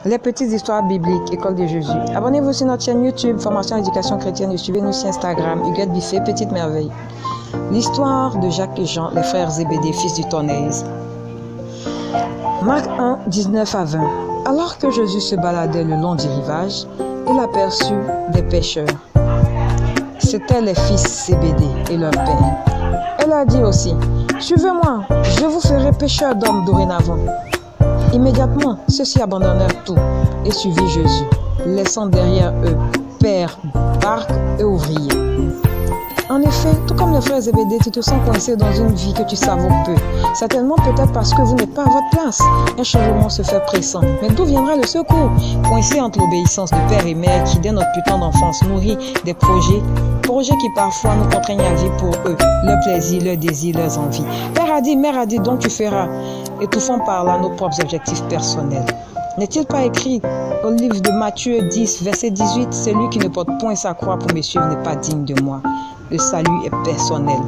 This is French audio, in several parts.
Les petites histoires bibliques, École de Jésus. Abonnez-vous sur notre chaîne YouTube, Formation Éducation Chrétienne, et suivez-nous sur Instagram, Huguette Buffet, Petite Merveille. L'histoire de Jacques et Jean, les frères Zébédée, fils du tonnerre. Marc 1, 19 à 20. Alors que Jésus se baladait le long du rivage, il aperçut des pêcheurs. C'étaient les fils Zébédée et leur père. Elle a dit aussi, « Suivez-moi, je vous ferai pêcheurs d'hommes dorénavant. » Immédiatement, ceux-ci abandonnèrent tout et suivirent Jésus, laissant derrière eux père, barque et ouvriers. En effet, tout comme les frères Zébédée, tu te sens coincé dans une vie que tu savoures peu. Certainement peut-être parce que vous n'êtes pas à votre place. Un changement se fait pressant. Mais d'où viendra le secours? Coincé entre l'obéissance de père et mère qui, dès notre putain d'enfance, nourrit des projets qui parfois nous contraignent à vivre pour eux, leurs plaisirs, leurs désirs, leurs envies. Père a dit, mère a dit, donc tu feras, étouffant par là nos propres objectifs personnels. N'est-il pas écrit au livre de Matthieu 10, verset 18, « Celui qui ne porte point sa croix pour me suivre n'est pas digne de moi. » Le salut est personnel.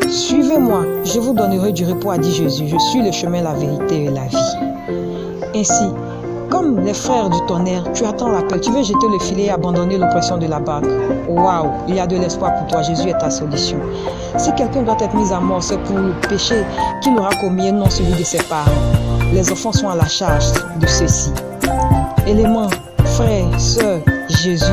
Suivez-moi, je vous donnerai du repos, a dit Jésus. Je suis le chemin, la vérité et la vie. Ainsi, comme les frères du tonnerre, tu attends l'appel, tu veux jeter le filet et abandonner l'oppression de la barque. Waouh, il y a de l'espoir pour toi, Jésus est ta solution. Si quelqu'un doit être mis à mort, c'est pour le péché qu'il aura commis et non celui de ses parents. Les enfants sont à la charge de ceux-ci. Éléments, frères, sœurs, Jésus